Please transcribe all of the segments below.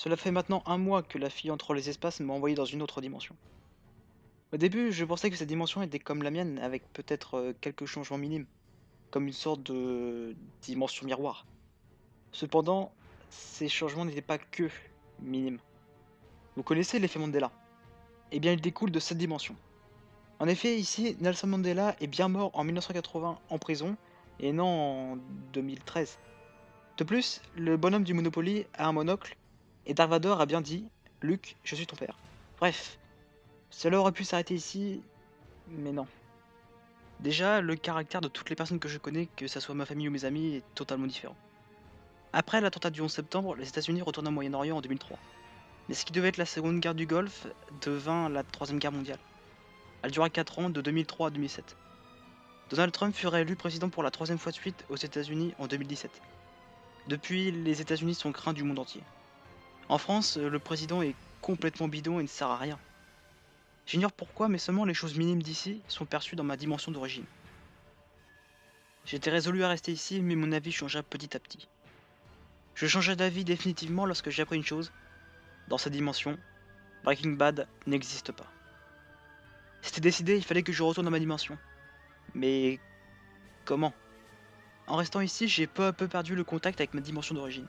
Cela fait maintenant un mois que la fille entre les espaces m'a envoyé dans une autre dimension. Au début, je pensais que cette dimension était comme la mienne, avec peut-être quelques changements minimes, comme une sorte de dimension miroir. Cependant, ces changements n'étaient pas que minimes. Vous connaissez l'effet Mandela? Eh bien, il découle de cette dimension. En effet, ici, Nelson Mandela est bien mort en 1980 en prison, et non en 2013. De plus, le bonhomme du Monopoly a un monocle, et Dark Vador a bien dit: Luke, je suis ton père. Bref, cela aurait pu s'arrêter ici, mais non. Déjà, le caractère de toutes les personnes que je connais, que ça soit ma famille ou mes amis, est totalement différent. Après l'attentat du 11 septembre, les États-Unis retournent au Moyen-Orient en 2003. Mais ce qui devait être la seconde guerre du Golfe devint la troisième guerre mondiale. Elle dura 4 ans, de 2003 à 2007. Donald Trump fut réélu président pour la troisième fois de suite aux États-Unis en 2017. Depuis, les États-Unis sont craints du monde entier. En France, le président est complètement bidon et ne sert à rien. J'ignore pourquoi, mais seulement les choses minimes d'ici sont perçues dans ma dimension d'origine. J'étais résolu à rester ici, mais mon avis changea petit à petit. Je changeai d'avis définitivement lorsque j'ai appris une chose: dans cette dimension, Breaking Bad n'existe pas. C'était décidé, il fallait que je retourne dans ma dimension. Mais comment? En restant ici, j'ai peu à peu perdu le contact avec ma dimension d'origine.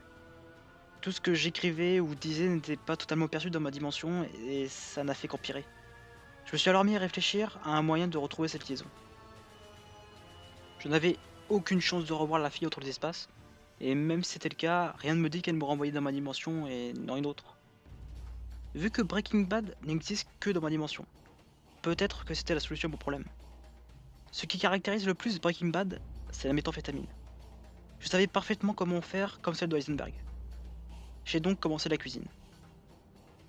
Tout ce que j'écrivais ou disais n'était pas totalement perçu dans ma dimension et ça n'a fait qu'empirer. Je me suis alors mis à réfléchir à un moyen de retrouver cette liaison. Je n'avais aucune chance de revoir la fille autre des espaces, et même si c'était le cas, rien ne me dit qu'elle me renvoyait dans ma dimension et non une autre. Vu que Breaking Bad n'existe que dans ma dimension, peut-être que c'était la solution à mon problème. Ce qui caractérise le plus Breaking Bad, c'est la méthamphétamine. Je savais parfaitement comment faire comme celle de Heisenberg. J'ai donc commencé la cuisine.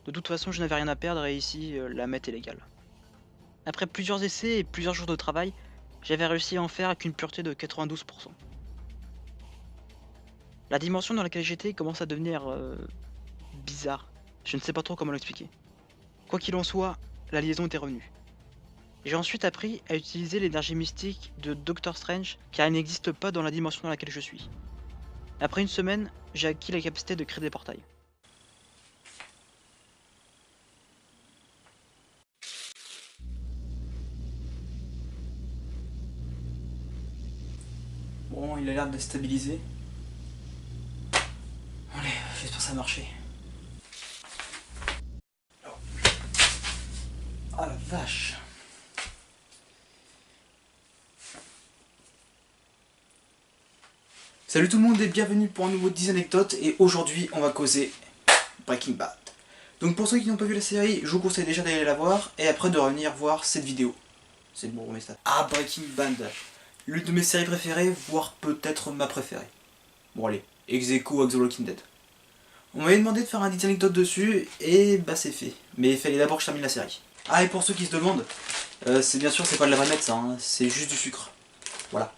De toute façon, je n'avais rien à perdre et ici, la meth est légale. Après plusieurs essais et plusieurs jours de travail, j'avais réussi à en faire avec une pureté de 92%. La dimension dans laquelle j'étais commence à devenir bizarre. Je ne sais pas trop comment l'expliquer. Quoi qu'il en soit, la liaison était revenue. J'ai ensuite appris à utiliser l'énergie mystique de Doctor Strange, car elle n'existe pas dans la dimension dans laquelle je suis. Après une semaine, j'ai acquis la capacité de créer des portails. Bon, il a l'air de stabiliser. Allez, j'espère que ça a marché. Ah la vache. Salut tout le monde et bienvenue pour un nouveau 10 anecdotes, et aujourd'hui on va causer Breaking Bad. Donc pour ceux qui n'ont pas vu la série, je vous conseille déjà d'aller la voir et après de revenir voir cette vidéo. C'est bon pour mes stats. Ah, Breaking Bad, l'une de mes séries préférées, voire peut-être ma préférée. Bon allez, ex aequo avec The Walking Dead. On m'avait demandé de faire un 10 anecdotes dessus et bah c'est fait. Mais il fallait d'abord que je termine la série. Ah, et pour ceux qui se demandent, c'est bien sûr c'est pas de la vraie ça, hein, c'est juste du sucre. Voilà.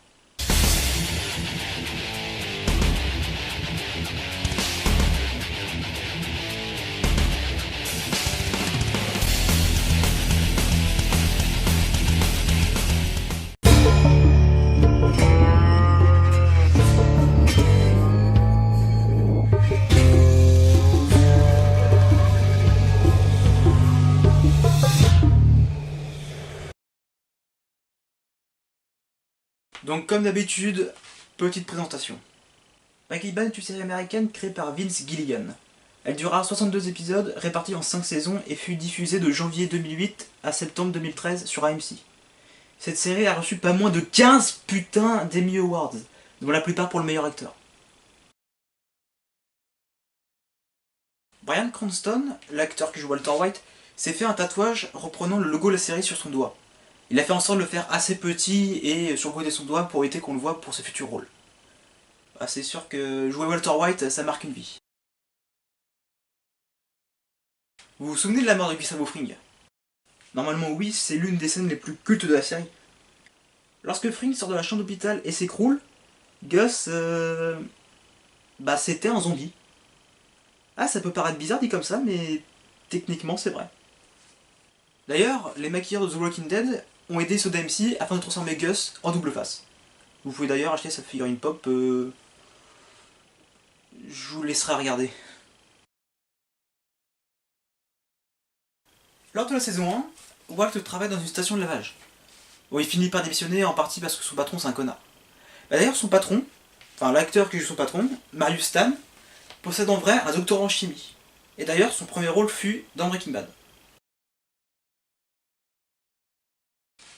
Donc comme d'habitude, petite présentation. Breaking Bad est une série américaine créée par Vince Gilligan. Elle dura 62 épisodes répartis en 5 saisons et fut diffusée de janvier 2008 à septembre 2013 sur AMC. Cette série a reçu pas moins de 15 putains d'Emmy Awards, dont la plupart pour le meilleur acteur. Bryan Cranston, l'acteur qui joue Walter White, s'est fait un tatouage reprenant le logo de la série sur son doigt. Il a fait en sorte de le faire assez petit et sur le côté de son doigt pour éviter qu'on le voit pour ses futurs rôles. Ah, c'est sûr que jouer Walter White, ça marque une vie. Vous vous souvenez de la mort de Gustavo Fring? Normalement oui, c'est l'une des scènes les plus cultes de la série. Lorsque Fring sort de la chambre d'hôpital et s'écroule, Gus, bah c'était un zombie. Ah, ça peut paraître bizarre dit comme ça, mais techniquement c'est vrai. D'ailleurs, les maquilleurs de The Walking Dead ont aidé ceux d'AMC afin de transformer Gus en double face. Vous pouvez d'ailleurs acheter sa figurine pop, je vous laisserai regarder. Lors de la saison 1, Walt travaille dans une station de lavage, où il finit par démissionner en partie parce que son patron c'est un connard. D'ailleurs son patron, enfin l'acteur qui joue son patron, Marius Stan, possède en vrai un doctorat en chimie. Et d'ailleurs son premier rôle fut dans Breaking Bad.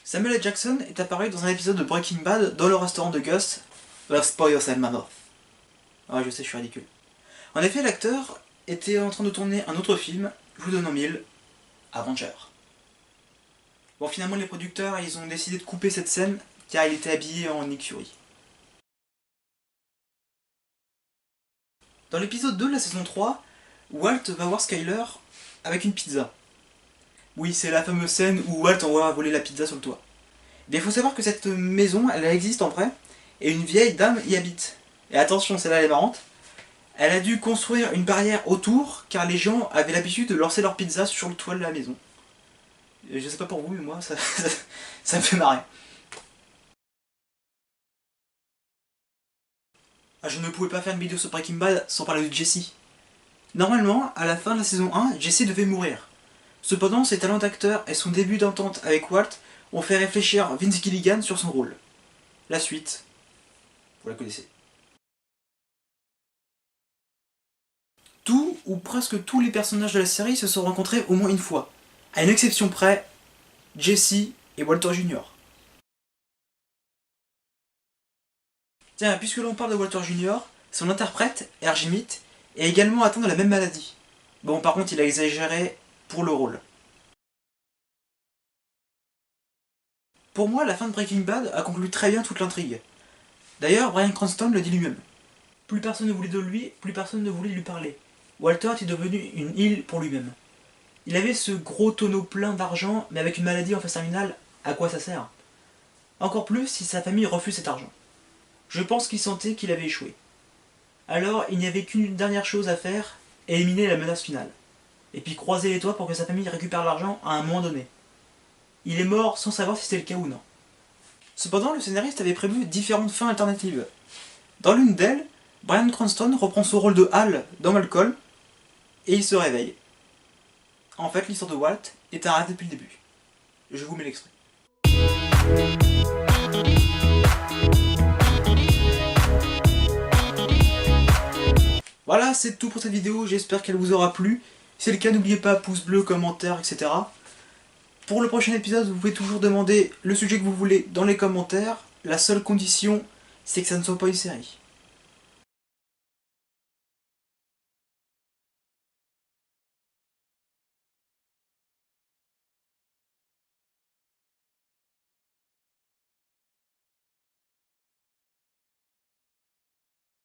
Samuel L. Jackson est apparu dans un épisode de Breaking Bad dans le restaurant de Gus, The Spoils and Mammoth. Ah je sais, je suis ridicule. En effet, l'acteur était en train de tourner un autre film, je vous donne en mille, Avenger. Bon, finalement les producteurs ils ont décidé de couper cette scène car il était habillé en Nick Fury. Dans l'épisode 2 de la saison 3, Walt va voir Skyler avec une pizza. Oui, c'est la fameuse scène où Walt envoie voler la pizza sur le toit. Mais il faut savoir que cette maison, elle existe en vrai, et une vieille dame y habite. Et attention, celle-là elle est marrante, elle a dû construire une barrière autour car les gens avaient l'habitude de lancer leur pizza sur le toit de la maison. Et je sais pas pour vous, mais moi ça me fait marrer. Ah, je ne pouvais pas faire une vidéo sur Breaking Bad sans parler de Jesse. Normalement, à la fin de la saison 1, Jesse devait mourir. Cependant, ses talents d'acteur et son début d'entente avec Walt ont fait réfléchir Vince Gilligan sur son rôle. La suite, vous la connaissez. Tout ou presque tous les personnages de la série se sont rencontrés au moins une fois. À une exception près, Jesse et Walter Jr. Tiens, puisque l'on parle de Walter Jr., son interprète, R. Mitt, est également atteint de la même maladie. Bon, par contre, il a exagéré pour le rôle. Pour moi, la fin de Breaking Bad a conclu très bien toute l'intrigue. D'ailleurs, Bryan Cranston le dit lui-même. Plus personne ne voulait de lui, plus personne ne voulait lui parler. Walter était devenu une île pour lui-même. Il avait ce gros tonneau plein d'argent, mais avec une maladie en phase terminale, à quoi ça sert? Encore plus si sa famille refuse cet argent. Je pense qu'il sentait qu'il avait échoué. Alors, il n'y avait qu'une dernière chose à faire, éliminer la menace finale. Et puis croiser les doigts pour que sa famille récupère l'argent à un moment donné. Il est mort sans savoir si c'était le cas ou non. Cependant, le scénariste avait prévu différentes fins alternatives. Dans l'une d'elles, Bryan Cranston reprend son rôle de Hal dans Malcolm, et il se réveille. En fait, l'histoire de Walt est arrêtée depuis le début. Je vous mets l'extrait. Voilà, c'est tout pour cette vidéo, j'espère qu'elle vous aura plu. Si c'est le cas, n'oubliez pas, pouce bleu, commentaire, etc. Pour le prochain épisode, vous pouvez toujours demander le sujet que vous voulez dans les commentaires. La seule condition, c'est que ça ne soit pas une série.